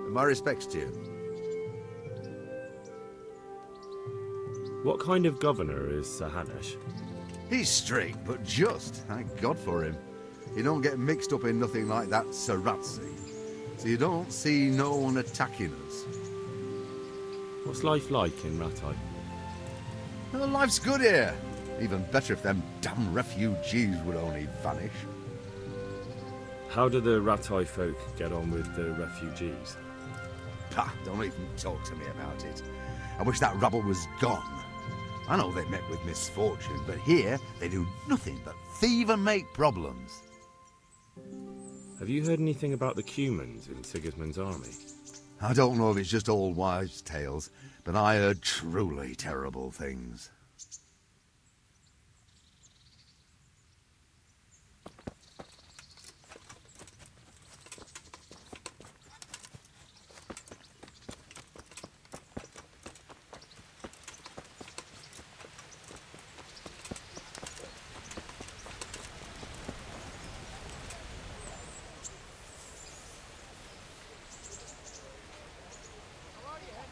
My respects to you. What kind of governor is Sir Hanush? He's strict, but just. Thank God for him. He don't get mixed up in nothing like that Sir Rattay. So you don't see no one attacking us. What's life like in Rattay? Well, life's good here. Even better if them damn refugees would only vanish. How do the Rattay folk get on with the refugees? Pah, don't even talk to me about it. I wish that rabble was gone. I know they met with misfortune, but here they do nothing but thieve and make problems. Have you heard anything about the Cumans in Sigismund's army? I don't know if it's just old wives' tales, but I heard truly terrible things.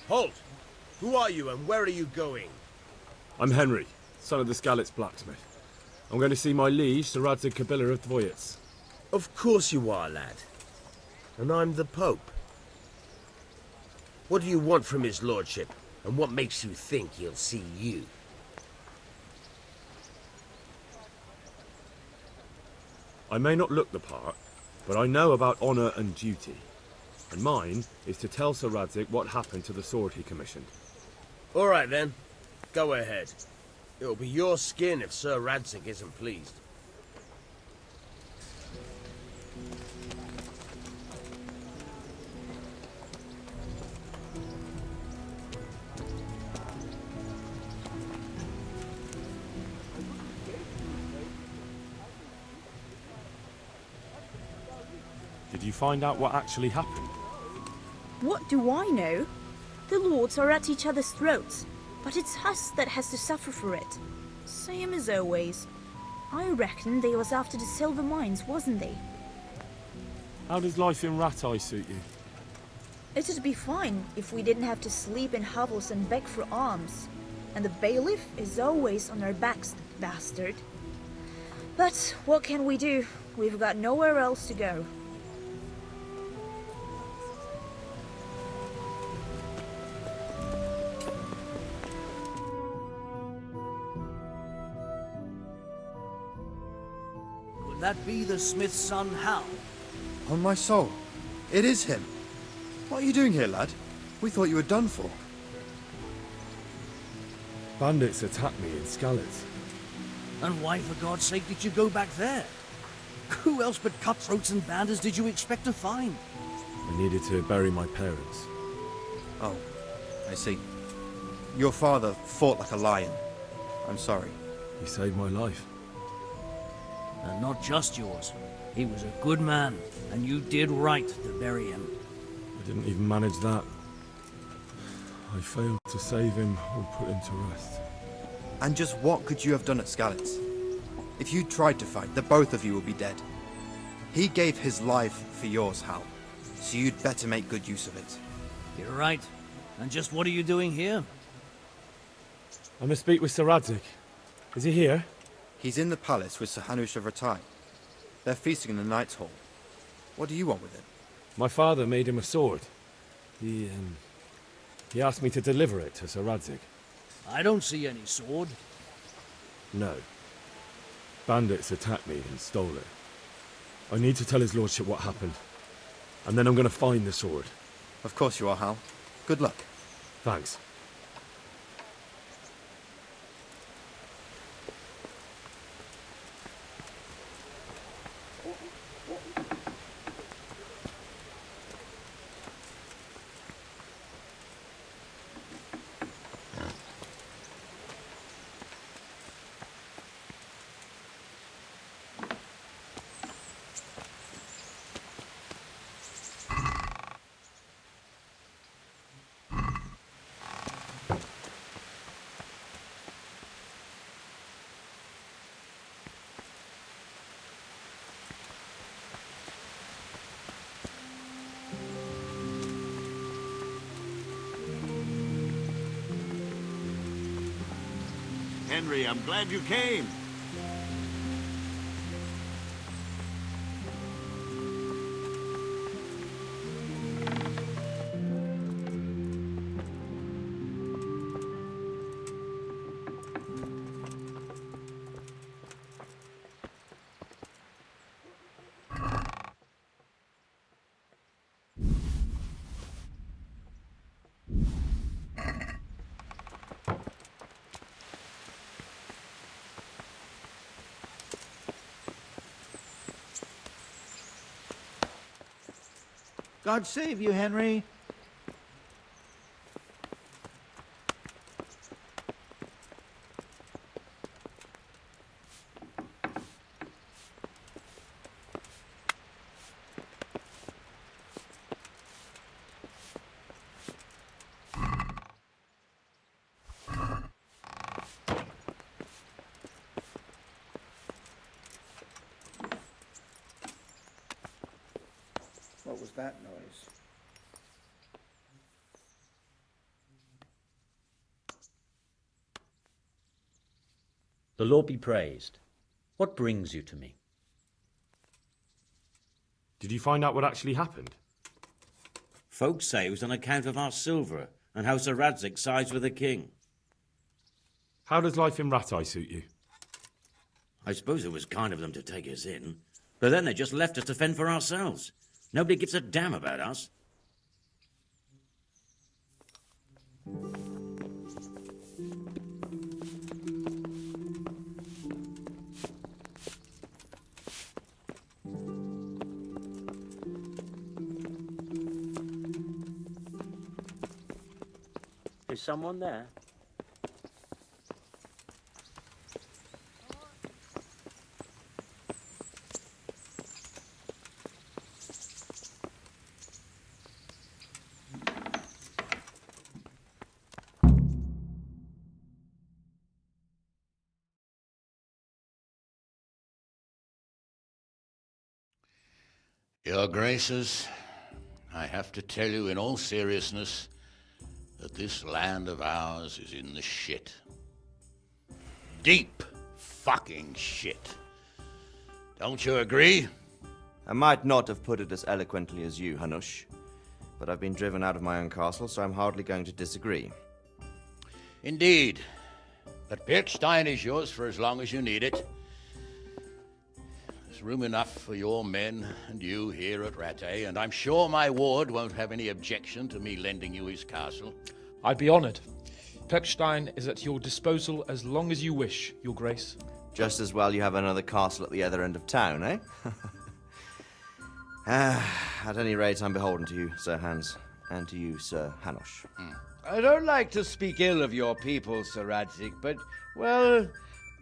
Halt! Who are you and where are you going? I'm Henry, son of the Skalitz blacksmith. I'm going to see my liege, Sir Rattay Kabila of Dvoyets. Of course you are, lad. And I'm the Pope. What do you want from his lordship? And what makes you think he'll see you? I may not look the part, but I know about honour and duty. And mine is to tell Sir Rattay what happened to the sword he commissioned. All right, then. Go ahead. It'll be your skin if Sir Rattay isn't pleased. Did you find out what actually happened? What do I know? The lords are at each other's throats, but it's us that has to suffer for it. Same as always. I reckon they was after the silver mines, wasn't they? How does life in Rattay suit you? It'd be fine if we didn't have to sleep in hovels and beg for alms. And the bailiff is always on our backs, bastard. But what can we do? We've got nowhere else to go. Could that be the smith's son, Hal? On my soul, it is him. What are you doing here, lad? We thought you were done for. Bandits attacked me in Skalitz. And why, for God's sake, did you go back there? Who else but cutthroats and bandits did you expect to find? I needed to bury my parents. Oh, I see. Your father fought like a lion. I'm sorry. He saved my life. And not just yours. He was a good man, and you did right to bury him. I didn't even manage that. I failed to save him or put him to rest. And just what could you have done at Skalitz? If you tried to fight, the both of you will be dead. He gave his life for yours, Hal. So you'd better make good use of it. You're right. And just what are you doing here? I must speak with Sir Rattay. Is he here? He's in the palace with Sir Hanush of Rattay. They're feasting in the Knight's Hall. What do you want with him? My father made him a sword. He asked me to deliver it to Sir Rattay. I don't see any sword. No. Bandits attacked me and stole it. I need to tell his lordship what happened. And then I'm going to find the sword. Of course you are, Hal. Good luck. Thanks. Henry. I'm glad you came. God save you, Henry. What was that noise? The Lord be praised. What brings you to me? Did you find out what actually happened? Folks say it was on account of our silver and how Sir Radzig sides with the king. How does life in Rattay suit you? I suppose it was kind of them to take us in, but then they just left us to fend for ourselves. Nobody gives a damn about us. Is someone there? Your Graces, I have to tell you in all seriousness that this land of ours is in the shit. Deep fucking shit. Don't you agree? I might not have put it as eloquently as you, Hanush, but I've been driven out of my own castle, so I'm hardly going to disagree. Indeed. But Birkstein is yours for as long as you need it. There's room enough for your men and you here at Rattay, and I'm sure my ward won't have any objection to me lending you his castle. I'd be honoured. Perkstein is at your disposal as long as you wish, Your Grace. Just as well you have another castle at the other end of town, eh? At any rate, I'm beholden to you, Sir Hans, and to you, Sir Hanush. I don't like to speak ill of your people, Sir Radzig, but, well,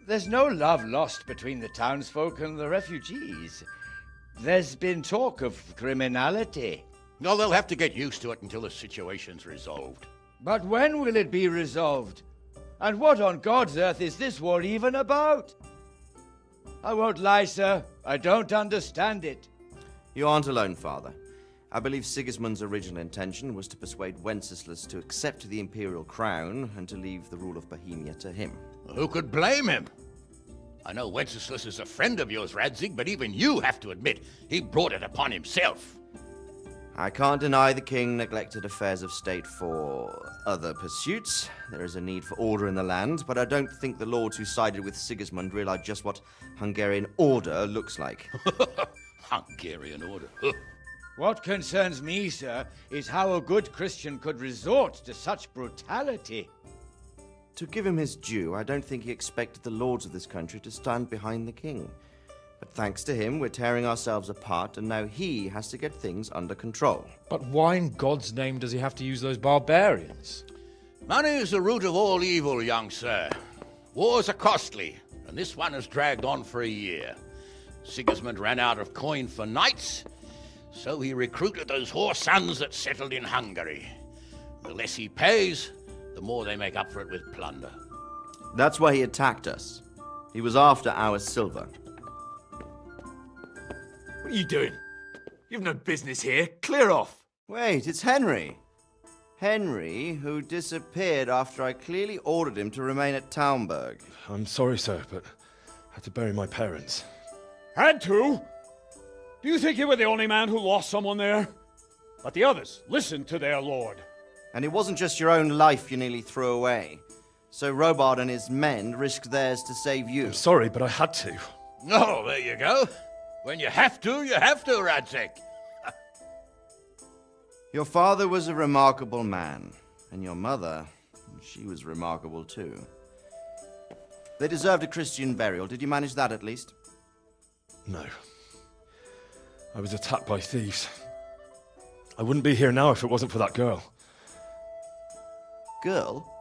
there's no love lost between the townsfolk and the refugees. There's been talk of criminality. Well, they'll have to get used to it until the situation's resolved. But when will it be resolved? And what on God's earth is this war even about? I won't lie, sir. I don't understand it. You aren't alone, Father. I believe Sigismund's original intention was to persuade Wenceslas to accept the imperial crown and to leave the rule of Bohemia to him. Who could blame him? I know Wenceslas is a friend of yours, Radzig, but even you have to admit he brought it upon himself. I can't deny the king neglected affairs of state for other pursuits. There is a need for order in the land, but I don't think the lords who sided with Sigismund realized just what Hungarian order looks like. Hungarian order? What concerns me, sir, is how a good Christian could resort to such brutality. To give him his due, I don't think he expected the lords of this country to stand behind the king. But thanks to him, we're tearing ourselves apart, and now he has to get things under control. But why in God's name does he have to use those barbarians? Money is the root of all evil, young sir. Wars are costly, and this one has dragged on for a year. Sigismund ran out of coin for knights, so he recruited those whore sons that settled in Hungary. The less he pays, the more they make up for it with plunder. That's why he attacked us. He was after our silver. What are you doing? You've no business here. Clear off. Wait, it's Henry. Henry, who disappeared after I clearly ordered him to remain at Townburg. I'm sorry, sir, but I had to bury my parents. Had to? Do you think you were the only man who lost someone there? But the others listened to their lord. And it wasn't just your own life you nearly threw away. So Robard and his men risked theirs to save you. I'm sorry, but I had to. Oh, there you go. When you have to, Rattay. Your father was a remarkable man, and your mother, she was remarkable too. They deserved a Christian burial. Did you manage that at least? No. I was attacked by thieves. I wouldn't be here now if it wasn't for that girl. Girl?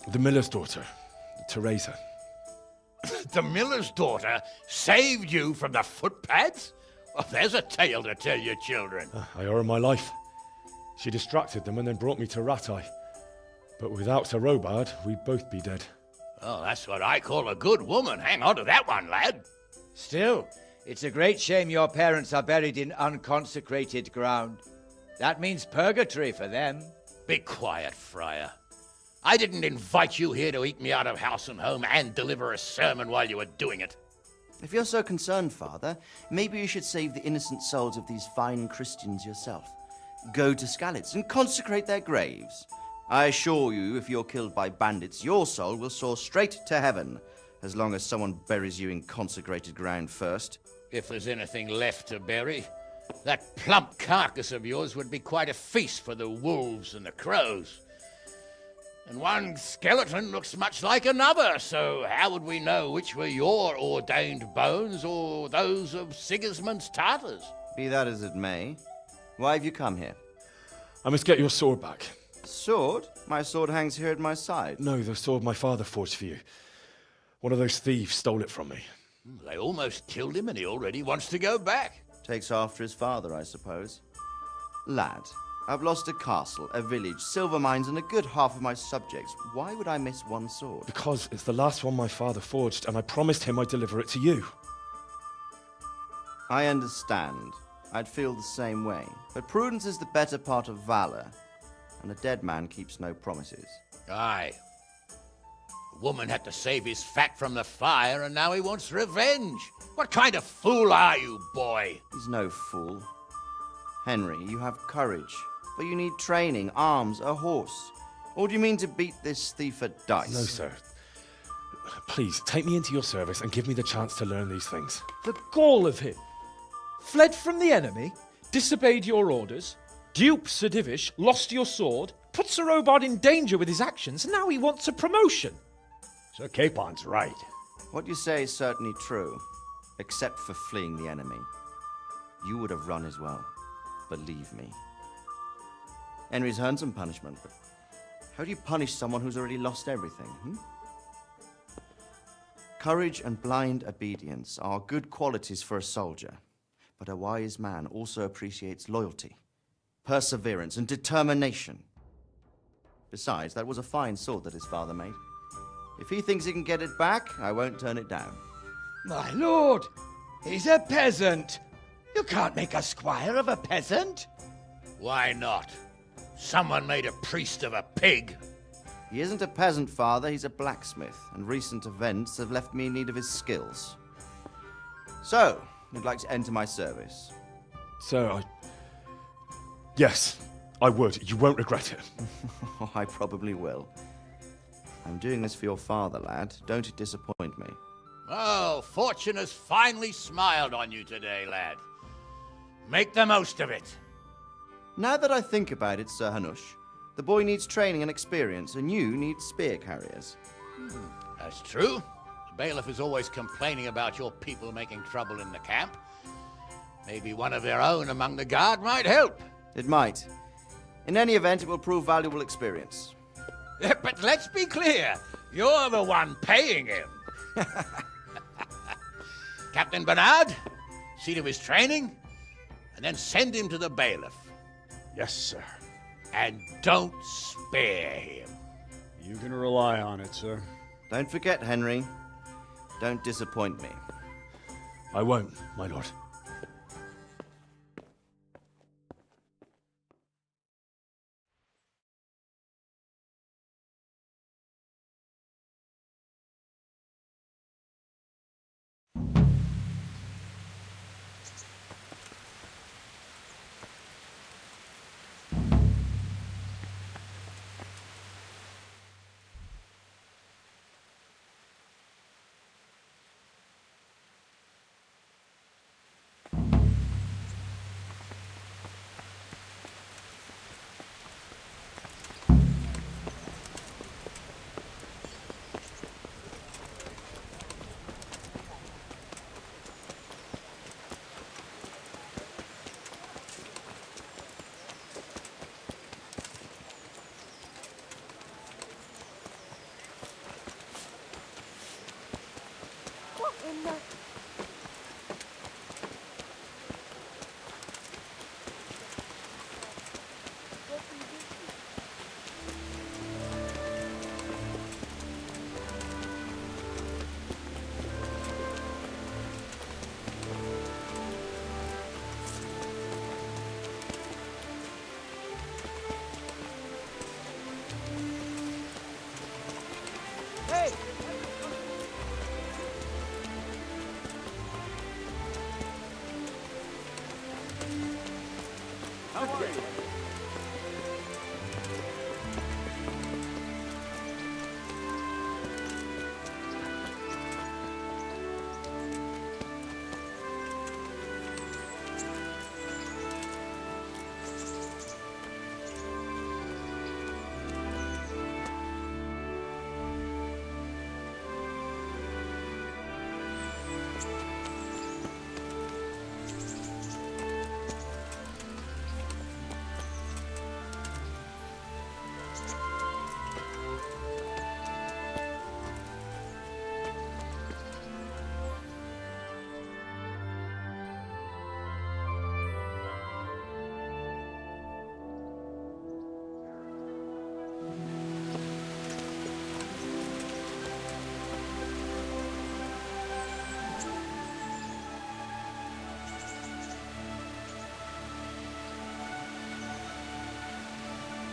The miller's daughter, Teresa. The miller's daughter saved you from the footpads? Well, there's a tale to tell your children. I owe her my life. She distracted them and then brought me to Rattay. But without Sir Robard, we'd both be dead. Oh, that's what I call a good woman. Hang on to that one, lad. Still, it's a great shame your parents are buried in unconsecrated ground. That means purgatory for them. Be quiet, friar. I didn't invite you here to eat me out of house and home and deliver a sermon while you were doing it. If you're so concerned, Father, maybe you should save the innocent souls of these fine Christians yourself. Go to Skalitz and consecrate their graves. I assure you, if you're killed by bandits, your soul will soar straight to heaven, as long as someone buries you in consecrated ground first. If there's anything left to bury, that plump carcass of yours would be quite a feast for the wolves and the crows. And one skeleton looks much like another, so how would we know which were your ordained bones or those of Sigismund's Tartars? Be that as it may, why have you come here? I must get your sword back. Sword? My sword hangs here at my side. No, the sword my father forged for you. One of those thieves stole it from me. They almost killed him and he already wants to go back. Takes after his father, I suppose. Lad, I've lost a castle, a village, silver mines, and a good half of my subjects. Why would I miss one sword? Because it's the last one my father forged, and I promised him I'd deliver it to you. I understand. I'd feel the same way. But prudence is the better part of valor, and a dead man keeps no promises. Aye. The woman had to save his fat from the fire, and now he wants revenge. What kind of fool are you, boy? He's no fool. Henry, you have courage, but you need training, arms, a horse. Or do you mean to beat this thief at dice? No, sir. Please, take me into your service and give me the chance to learn these things. The gall of him! Fled from the enemy, disobeyed your orders, duped Sir Divish, lost your sword, put Sir Robard in danger with his actions, and now he wants a promotion. Sir Capon's right. What you say is certainly true, except for fleeing the enemy. You would have run as well, believe me. Henry's earned some punishment, but how do you punish someone who's already lost everything, Courage and blind obedience are good qualities for a soldier, but a wise man also appreciates loyalty, perseverance, and determination. Besides, that was a fine sword that his father made. If he thinks he can get it back, I won't turn it down. My lord, he's a peasant. You can't make a squire of a peasant. Why not? Someone made a priest of a pig. He isn't a peasant, Father. He's a blacksmith, and recent events have left me in need of his skills. So, you'd like to enter my service? Sir, Yes, I would. You won't regret it. Oh, I probably will. I'm doing this for your father, lad. Don't disappoint me. Oh, fortune has finally smiled on you today, lad. Make the most of it. Now that I think about it, Sir Hanush, the boy needs training and experience, and you need spear carriers. That's true. The bailiff is always complaining about your people making trouble in the camp. Maybe one of their own among the guard might help. It might. In any event, it will prove valuable experience. But let's be clear, you're the one paying him. Captain Bernard, see to his training, and then send him to the bailiff. Yes, sir. And don't spare him. You can rely on it, sir. Don't forget, Henry. Don't disappoint me. I won't, my lord.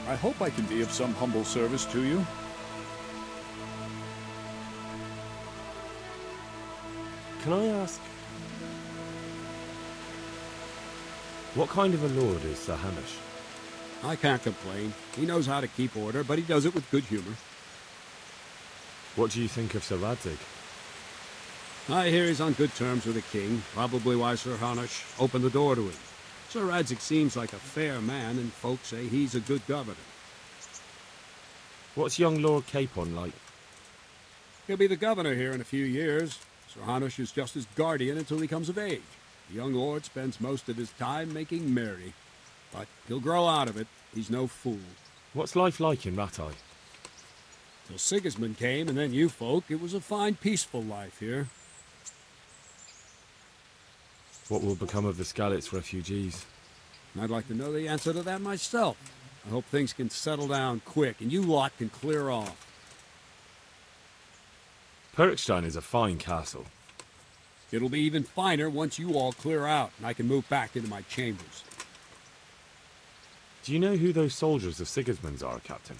I hope I can be of some humble service to you. Can I ask, what kind of a lord is Sir Hamish? I can't complain. He knows how to keep order, but he does it with good humor. What do you think of Sir Radzig? I hear he's on good terms with the king, probably why Sir Hamish opened the door to him. Sir Radzig seems like a fair man, and folks say he's a good governor. What's young Lord Capon like? He'll be the governor here in a few years. Sir Hamish is just his guardian until he comes of age. The young lord spends most of his time making merry. But he'll grow out of it. He's no fool. What's life like in Rattay? Till Sigismund came, and then you folk, it was a fine, peaceful life here. What will become of the Skalitz refugees? I'd like to know the answer to that myself. I hope things can settle down quick, and you lot can clear off. Perkstein is a fine castle. It'll be even finer once you all clear out, and I can move back into my chambers. Do you know who those soldiers of Sigismund's are, Captain?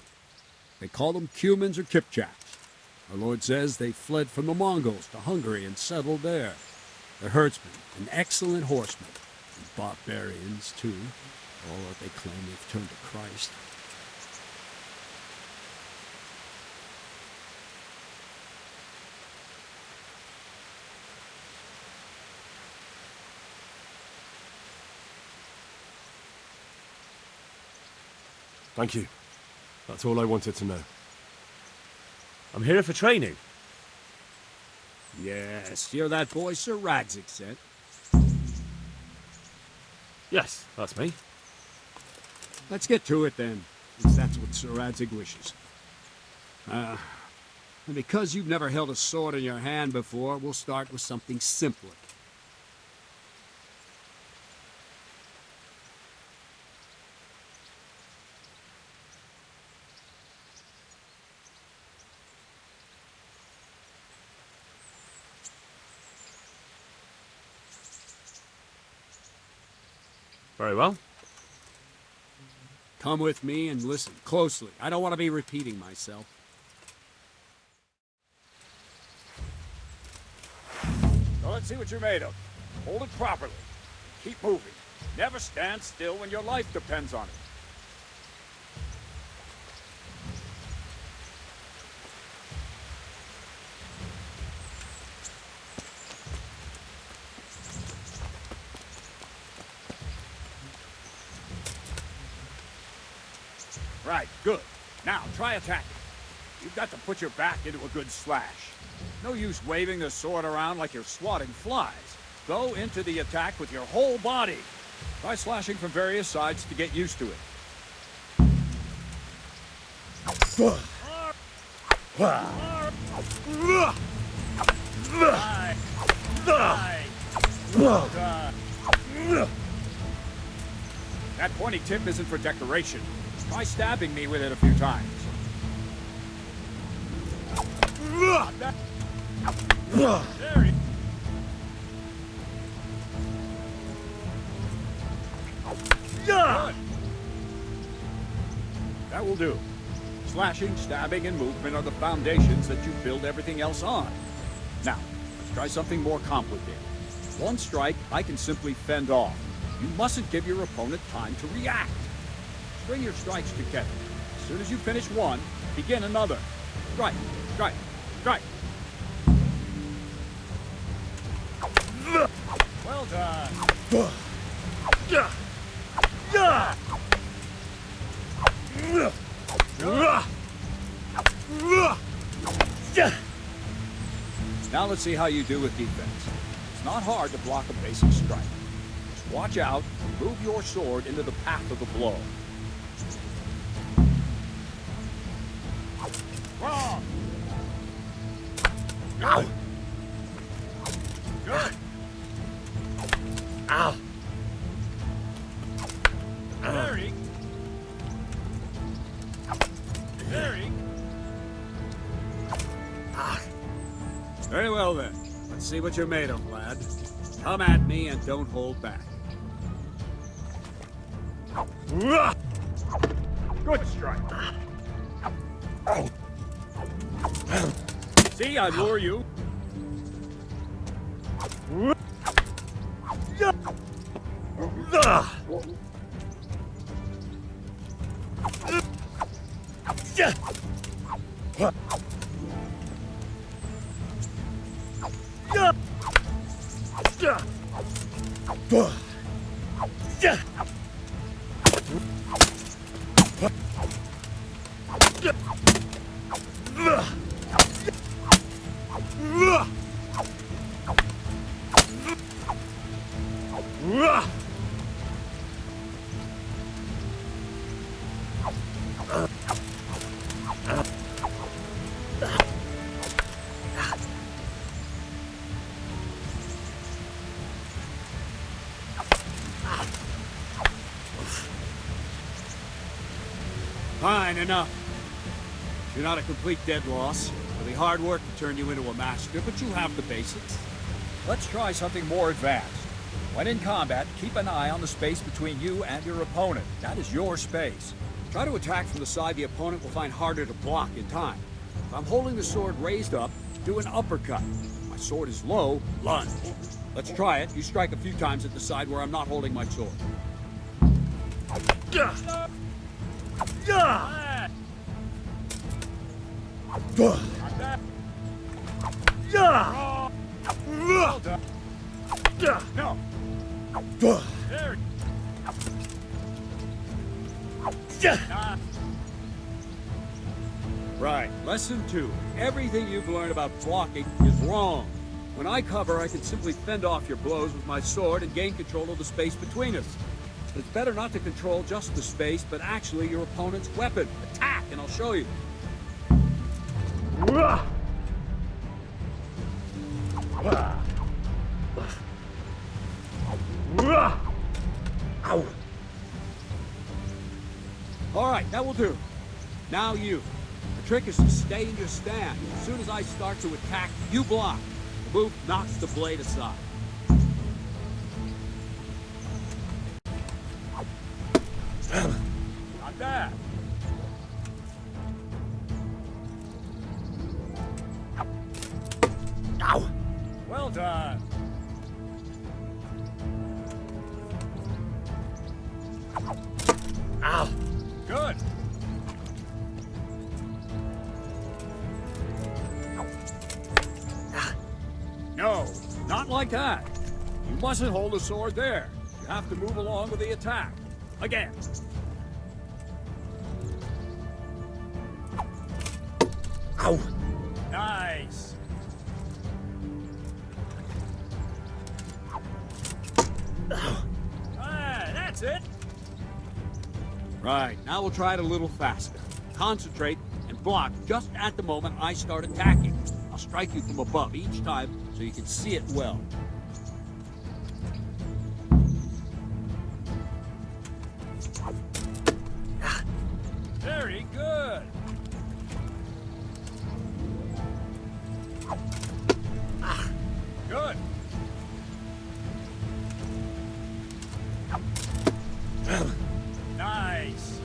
They call them Cumans or Kipchaks. Our lord says they fled from the Mongols to Hungary and settled there. They're herdsmen and excellent horsemen. And barbarians, too. All that they claim they've turned to Christ. Thank you. That's all I wanted to know. I'm here for training. Yes, you're that boy Sir Radzig sent. Yes, that's me. Let's get to it then, since that's what Sir Radzig wishes. And because you've never held a sword in your hand before, we'll start with something simpler. Very well. Come with me and listen closely. I don't want to be repeating myself. So let's see what you're made of. Hold it properly. Keep moving. Never stand still when your life depends on it. Right, good. Now, try attacking. You've got to put your back into a good slash. No use waving the sword around like you're swatting flies. Go into the attack with your whole body. Try slashing from various sides to get used to it. That pointy tip isn't for decoration. Try stabbing me with it a few times. There you Good. That will do. Slashing, stabbing, and movement are the foundations that you build everything else on. Now, let's try something more complicated. One strike, I can simply fend off. You mustn't give your opponent time to react. String your strikes together. As soon as you finish one, begin another. Strike, strike, strike. Well done. Now let's see how you do with defense. It's not hard to block a basic strike. Just watch out and move your sword into the path of the blow. Wrong. Good. Good. Ow. Very. Very. Very well then. Let's see what you're made of, lad. Come at me and don't hold back. Good strike. See, I lure you. Fine, enough. You're not a complete dead loss. It'll be hard work to turn you into a master, but you have the basics. Let's try something more advanced. When in combat, keep an eye on the space between you and your opponent. That is your space. Try to attack from the side the opponent will find harder to block in time. If I'm holding the sword raised up, do an uppercut. If my sword is low, lunge. Let's try it. You strike a few times at the side where I'm not holding my sword. Well done. No. There. Right. Lesson 2. Everything you've learned about blocking is wrong. When I cover, I can simply fend off your blows with my sword and gain control of the space between us. It's better not to control just the space, but actually your opponent's weapon. Attack, and I'll show you. All right, that will do. Now you. The trick is to stay in your stand. As soon as I start to attack, you block. The move knocks the blade aside. Not bad. Ow. Well done. Ow. Good. No, not like that. You mustn't hold the sword there. You have to move along with the attack. Again. Ow. Nice. Ah, that's it. Right, now we'll try it a little faster. Concentrate and block just at the moment I start attacking. I'll strike you from above each time so you can see it well. Very good. Good. Nice.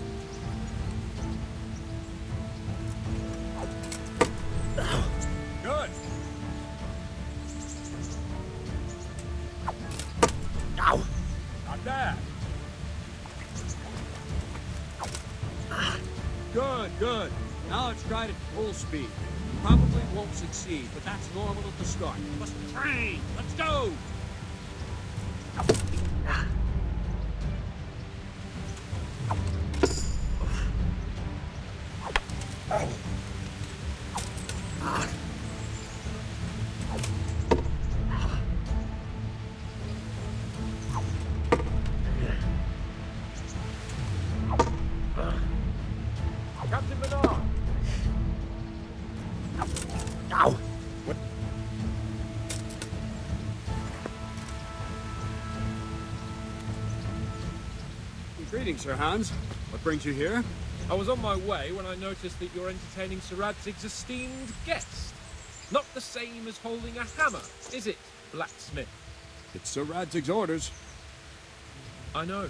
Good. Ow. Not bad. Good, good. Now let's try it at full speed. You probably won't succeed, but that's normal at the start. You must train. Let's go! Captain Bernard! Ow! Greetings, Sir Hans. What brings you here? I was on my way when I noticed that you're entertaining Sir Radzig's esteemed guest. Not the same as holding a hammer, is it, blacksmith? It's Sir Radzig's orders. I know.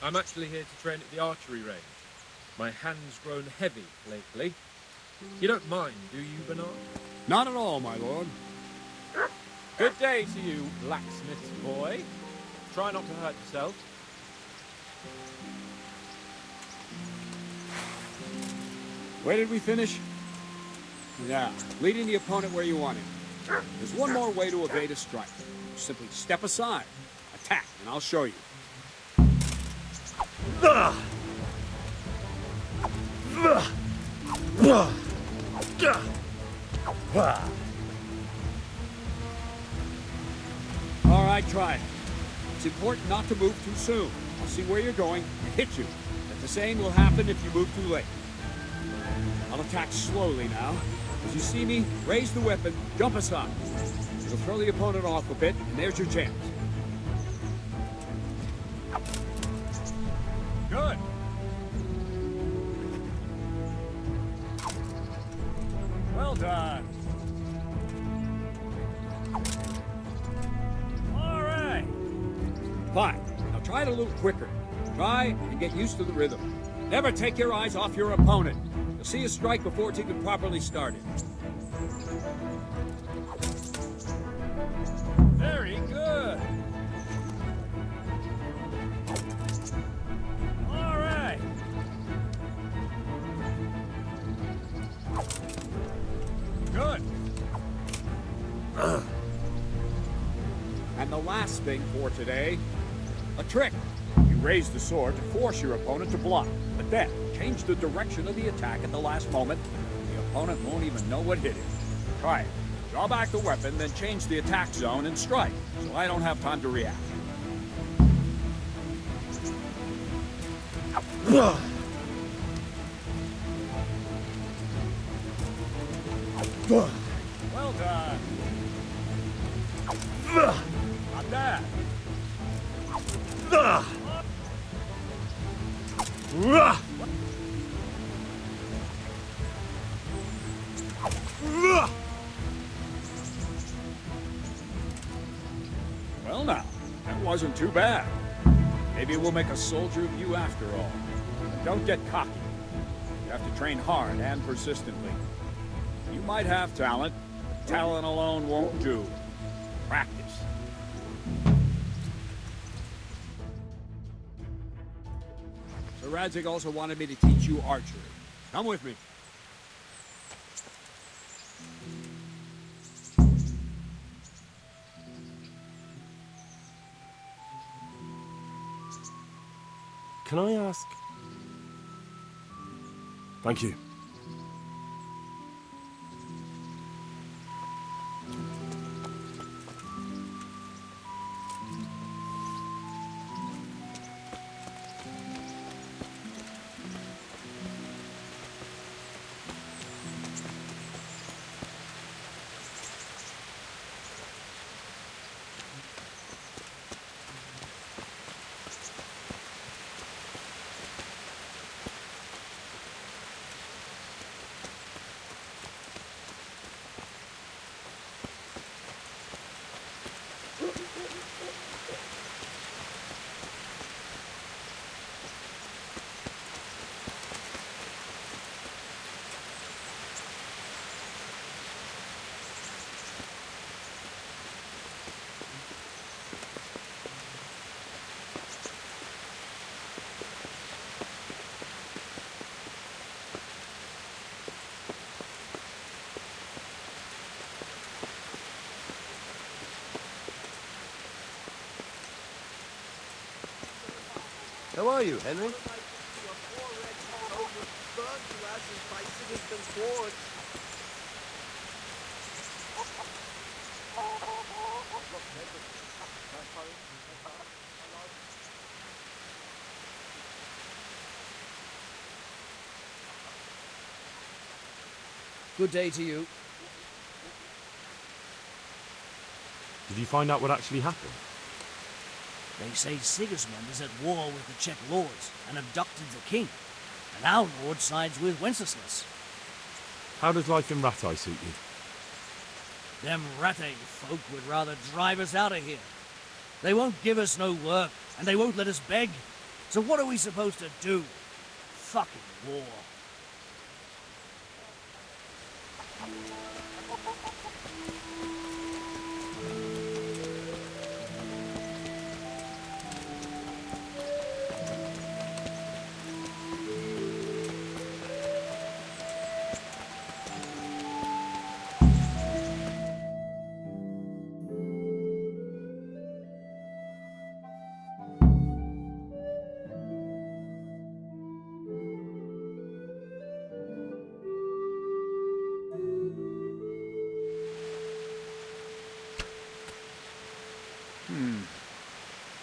I'm actually here to train at the archery range. My hand's grown heavy lately. You don't mind, do you, Bernard? Not at all, my lord. Good day to you, blacksmith's boy. Try not to hurt yourself. Where did we finish? Yeah, leading the opponent where you want him. There's one more way to evade a strike. Simply step aside, attack, and I'll show you. All right, try it. It's important not to move too soon. I'll see where you're going and hit you. But the same will happen if you move too late. I'll attack slowly now. As you see me, raise the weapon, jump aside. It'll throw the opponent off a bit, and there's your chance. Good. Well done. All right. Fine. Now try it a little quicker. Try and get used to the rhythm. Never take your eyes off your opponent. You'll see a strike before it's even properly started. Very good. All right. Good. And the last thing for today, a trick. You raise the sword to force your opponent to block, but then change the direction of the attack at the last moment. The opponent won't even know what hit him. Try it. Draw back the weapon, then change the attack zone and strike, so I don't have time to react. Well done. Not bad. Well now, that wasn't too bad. Maybe we'll make a soldier of you after all. But don't get cocky. You have to train hard and persistently. You might have talent, but talent alone won't do. Practice. Sir Radzig also wanted me to teach you archery. Come with me. Can I ask? Thank you. How are you, Henry? Good day to you. Did you find out what actually happened? They say Sigismund is at war with the Czech lords and abducted the king, and our lord sides with Wenceslas. How does life in Rattay suit you? Them Rattay folk would rather drive us out of here. They won't give us no work, and they won't let us beg. So what are we supposed to do? Fucking war.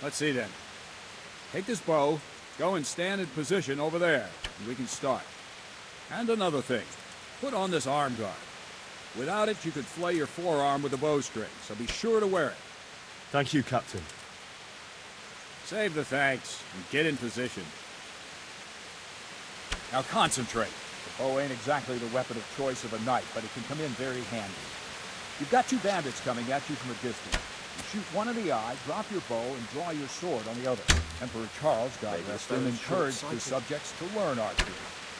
Let's see then. Take this bow, go and stand in position over there, and we can start. And another thing, put on this arm guard. Without it, you could flay your forearm with a bowstring, so be sure to wear it. Thank you, Captain. Save the thanks, and get in position. Now concentrate. The bow ain't exactly the weapon of choice of a knight, but it can come in very handy. You've got two bandits coming at you from a distance. You shoot one in the eye, drop your bow, and draw your sword on the other. Emperor Charles, God rest him, encouraged his subjects to learn archery.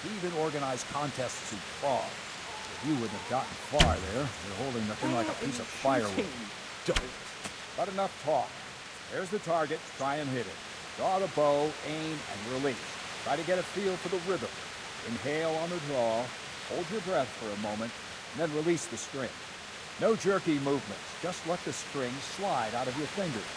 He even organized contests in Prague. If you wouldn't have gotten far there, you're holding the thing like a piece of firewood. But enough talk. There's the target. Try and hit it. Draw the bow, aim, and release. Try to get a feel for the rhythm. Inhale on the draw, hold your breath for a moment, and then release the string. No jerky movements, just let the string slide out of your fingers,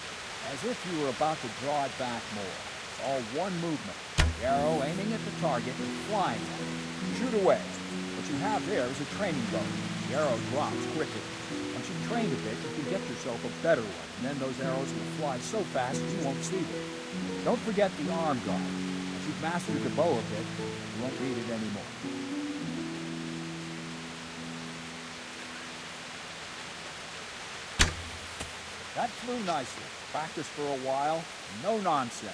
as if you were about to draw it back more. It's all one movement. The arrow aiming at the target and flying at it. Shoot away. What you have there is a training bow. The arrow drops quickly. Once you've trained a bit, you can get yourself a better one, and then those arrows will fly so fast you won't see them. Don't forget the arm guard. Once you've mastered the bow a bit, you won't need it anymore. That flew nicely. Practice for a while. No nonsense.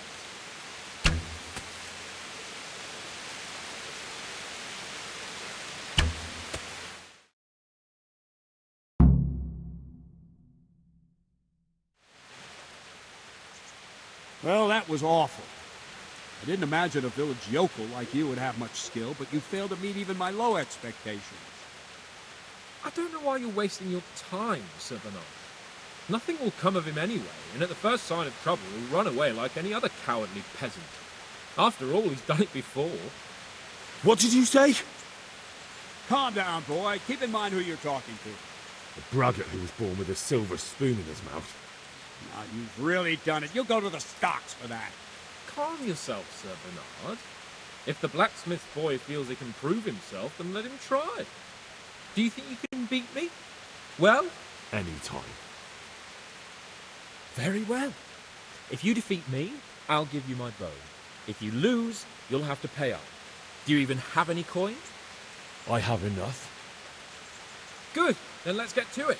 Well, that was awful. I didn't imagine a village yokel like you would have much skill, but you failed to meet even my low expectations. I don't know why you're wasting your time, Sir Bernard. Nothing will come of him anyway, and at the first sign of trouble he'll run away like any other cowardly peasant. After all, he's done it before. What did you say? Calm down, boy. Keep in mind who you're talking to. The braggart who was born with a silver spoon in his mouth. Now, you've really done it. You'll go to the stocks for that. Calm yourself, Sir Bernard. If the blacksmith boy feels he can prove himself, then let him try. Do you think you can beat me? Well? Any time. Very well. If you defeat me, I'll give you my bow. If you lose, you'll have to pay up. Do you even have any coin? I have enough. Good, then let's get to it.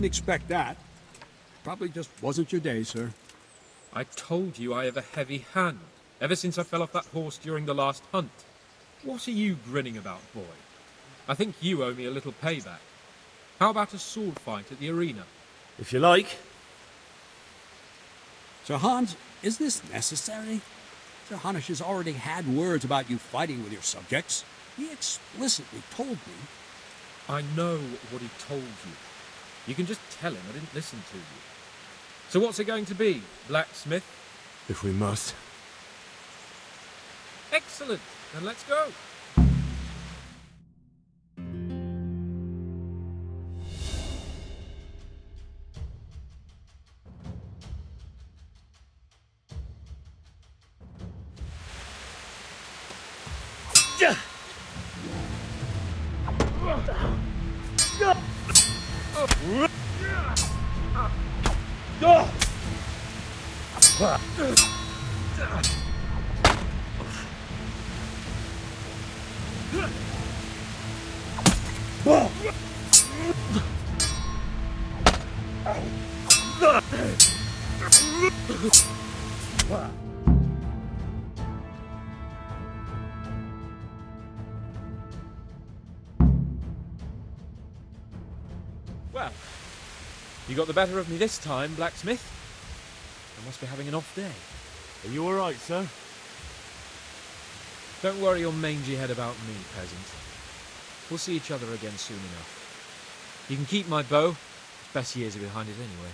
Didn't expect that. Probably just wasn't your day, sir. I told you I have a heavy hand, ever since I fell off that horse during the last hunt. What are you grinning about, boy? I think you owe me a little payback. How about a sword fight at the arena? If you like. Sir Hans, is this necessary? Sir Hanush has already had words about you fighting with your subjects. He explicitly told me. I know what he told you. You can just tell him I didn't listen to you. So what's it going to be, blacksmith? If we must. Excellent. Then let's go. Well, you got the better of me this time, blacksmith. I must be having an off day. Are you all right, sir? Don't worry your mangy head about me, peasant. We'll see each other again soon enough. You can keep my bow. Its best years are behind it anyway.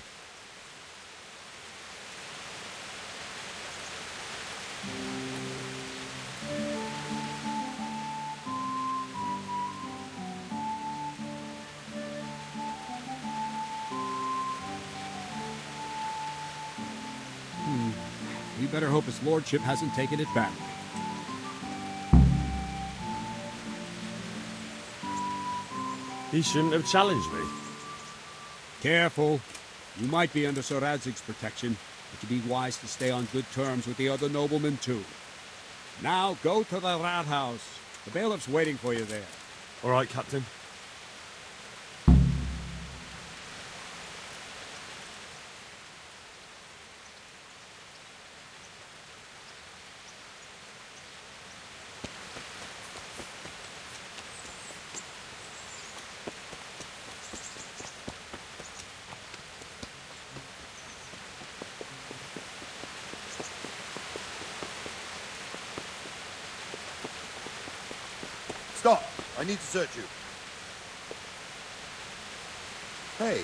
We better hope his lordship hasn't taken it back. He shouldn't have challenged me. Careful. You might be under Sir Radzig's protection, but you'd be wise to stay on good terms with the other noblemen too. Now go to the rat house. The bailiff's waiting for you there. All right, Captain. Stop! I need to search you. Hey.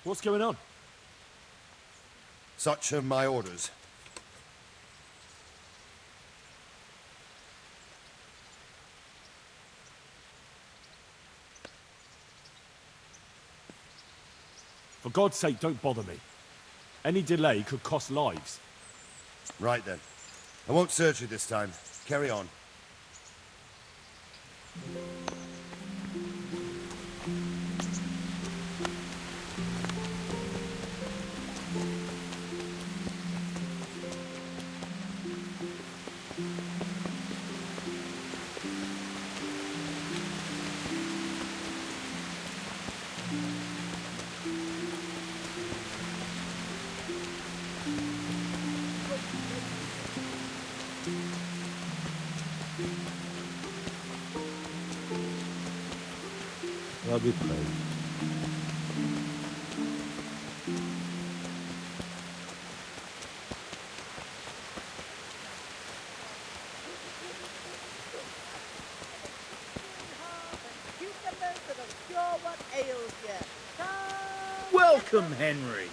What's going on? Such are my orders. For God's sake, don't bother me. Any delay could cost lives. Right then. I won't search you this time. Carry on. God be praised. Welcome, Henry.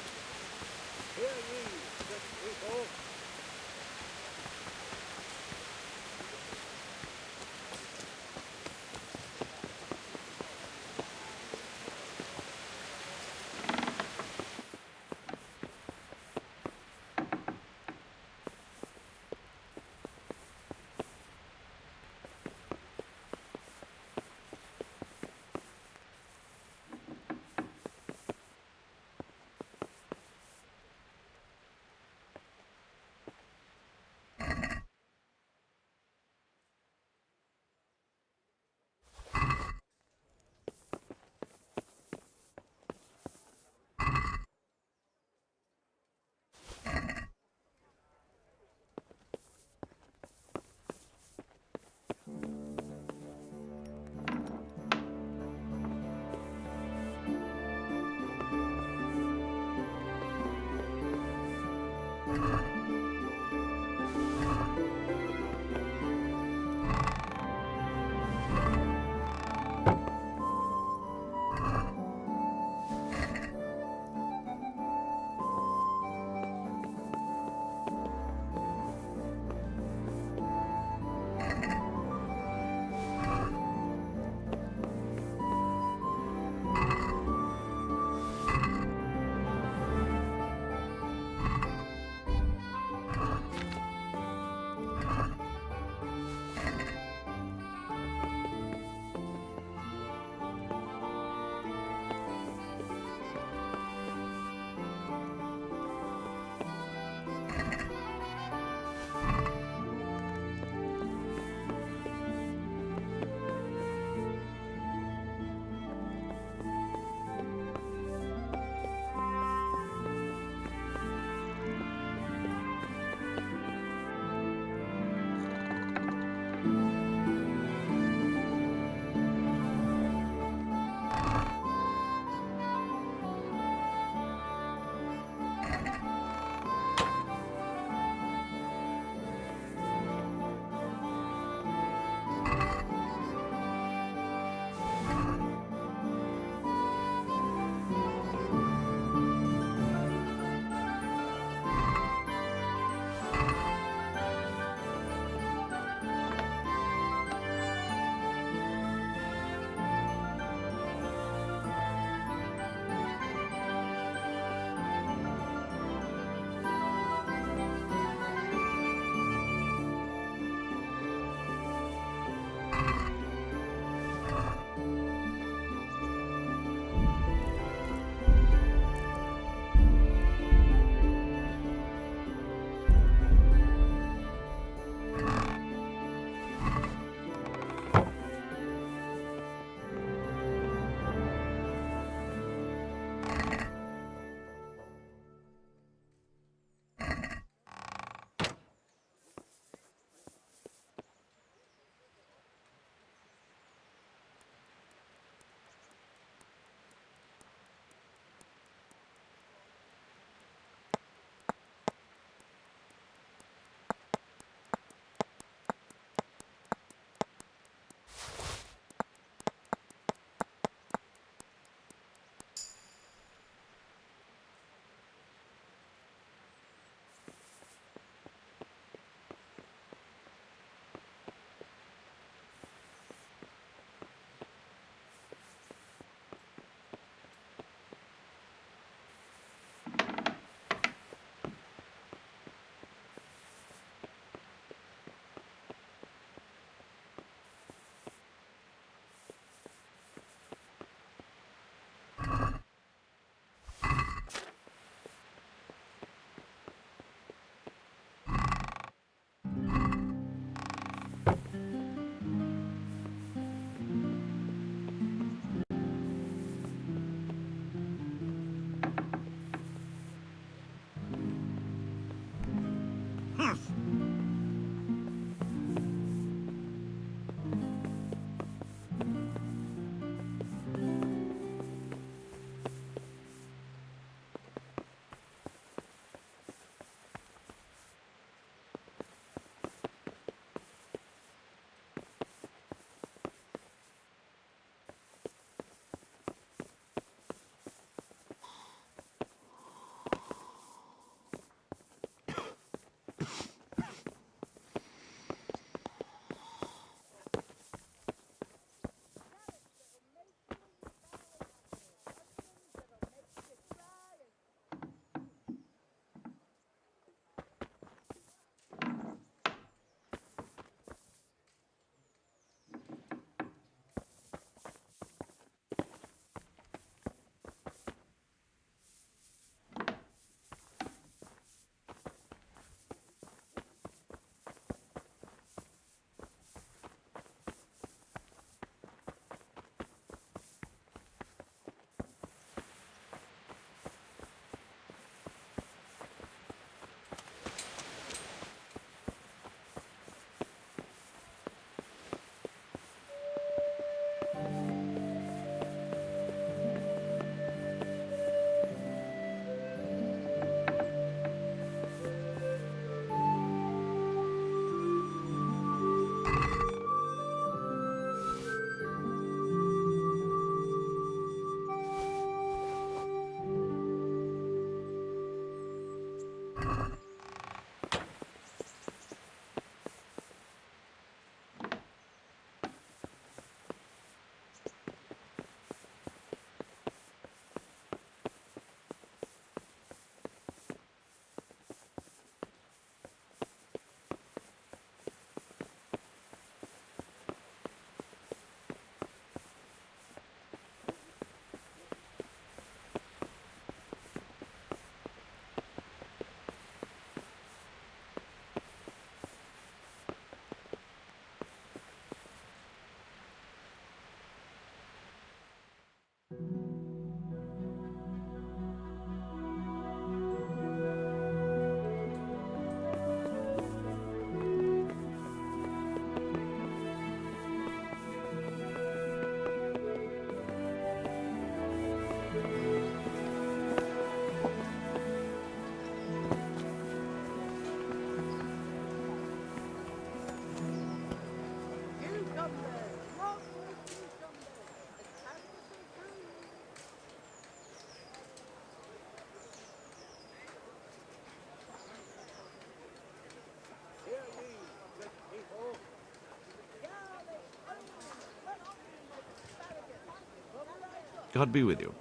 God be with you.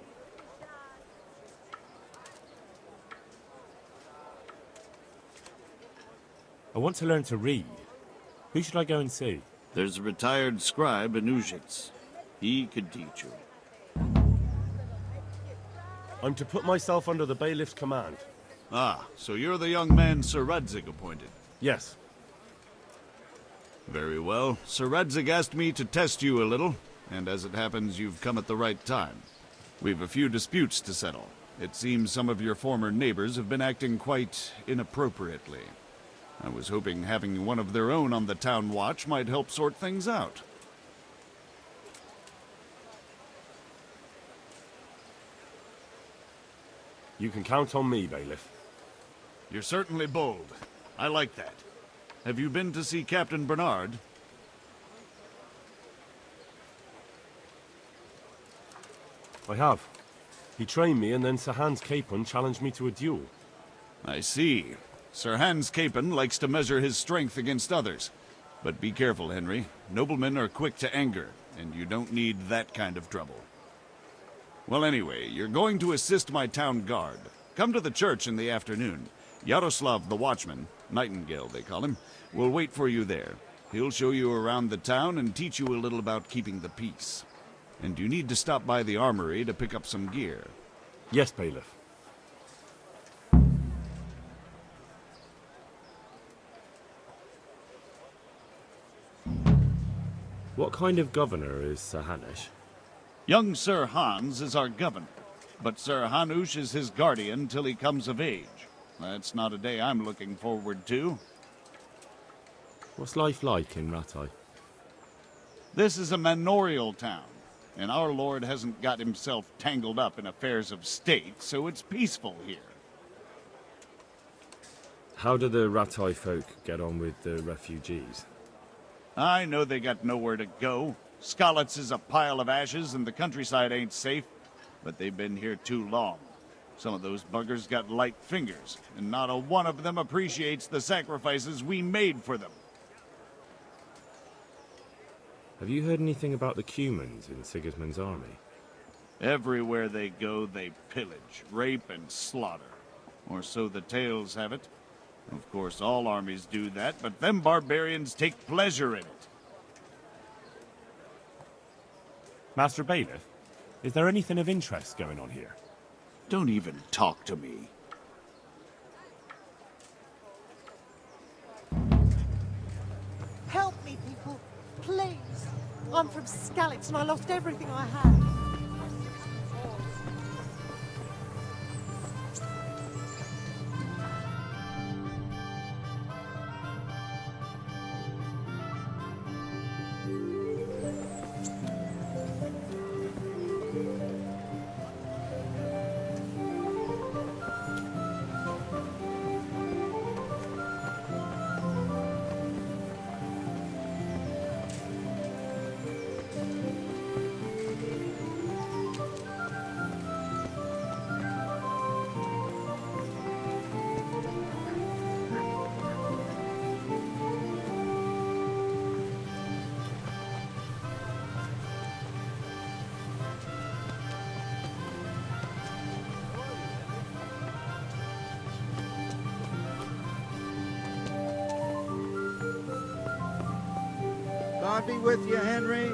I want to learn to read. Who should I go and see? There's a retired scribe in Uzhitz. He could teach you. I'm to put myself under the bailiff's command. Ah, so you're the young man Sir Radzig appointed? Yes. Very well. Sir Radzig asked me to test you a little, and as it happens, you've come at the right time. We've a few disputes to settle. It seems some of your former neighbors have been acting quite inappropriately. I was hoping having one of their own on the town watch might help sort things out. You can count on me, bailiff. You're certainly bold. I like that. Have you been to see Captain Bernard? I have. He trained me, and then Sir Hans Capon challenged me to a duel. I see. Sir Hans Capon likes to measure his strength against others. But be careful, Henry. Noblemen are quick to anger, and you don't need that kind of trouble. Well, anyway, you're going to assist my town guard. Come to the church in the afternoon. Yaroslav the watchman, Nightingale they call him, will wait for you there. He'll show you around the town and teach you a little about keeping the peace. And you need to stop by the armory to pick up some gear. Yes, bailiff. What kind of governor is Sir Hanush? Young Sir Hans is our governor, but Sir Hanush is his guardian till he comes of age. That's not a day I'm looking forward to. What's life like in Rattay? This is a manorial town, and our lord hasn't got himself tangled up in affairs of state, so it's peaceful here. How do the Rattay folk get on with the refugees? I know they got nowhere to go. Skalitz is a pile of ashes and the countryside ain't safe, but they've been here too long. Some of those buggers got light fingers, and not a one of them appreciates the sacrifices we made for them. Have you heard anything about the Cumans in Sigismund's army? Everywhere they go, they pillage, rape, and slaughter. Or so the tales have it. Of course, all armies do that, but them barbarians take pleasure in it. Master Bailiff, is there anything of interest going on here? Don't even talk to me. Help me, people, please. I'm from Skalitz and I lost everything I had. God be with you, Henry.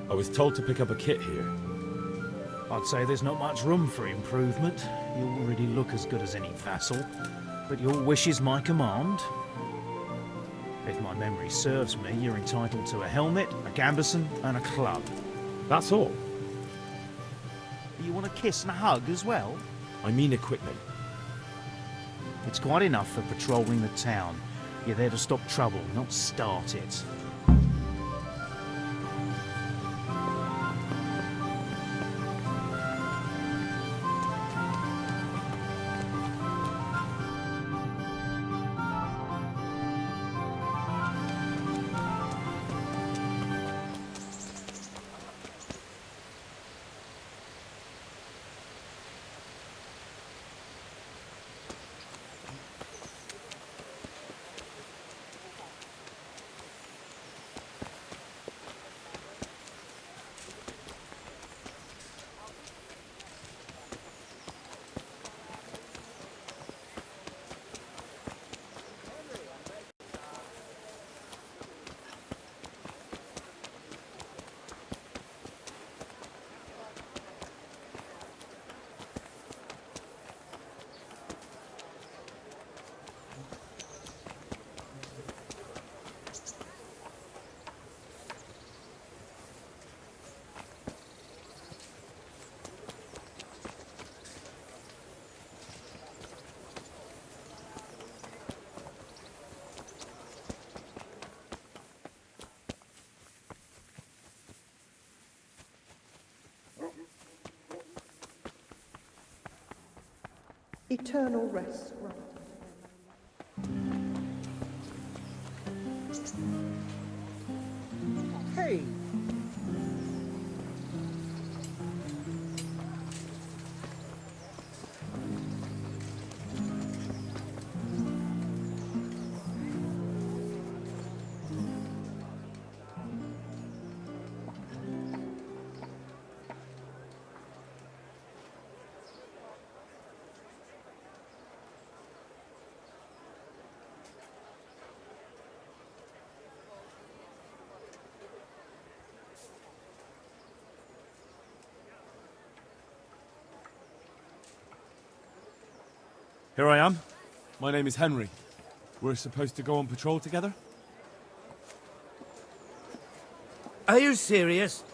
I was told to pick up a kit here. I'd say there's not much room for improvement. You already look as good as any vassal, but your wish is my command. If my memory serves me, you're entitled to a helmet, a gambeson, and a club. That's all. You want a kiss and a hug as well? I mean equipment. It's quite enough for patrolling the town. You're there to stop trouble, not start it. eternal rest. Hey! Here I am. My name is Henry. We're supposed to go on patrol together? Are you serious?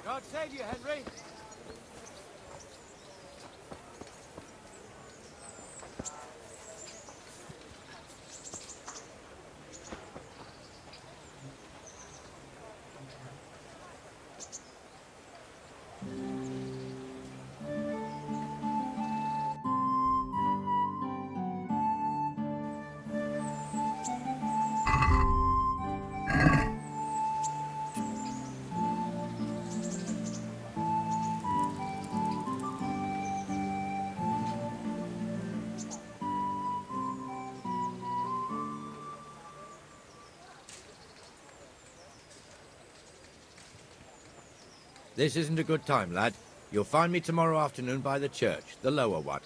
God save you, Henry! This isn't a good time, lad. You'll find me tomorrow afternoon by the church, the lower one.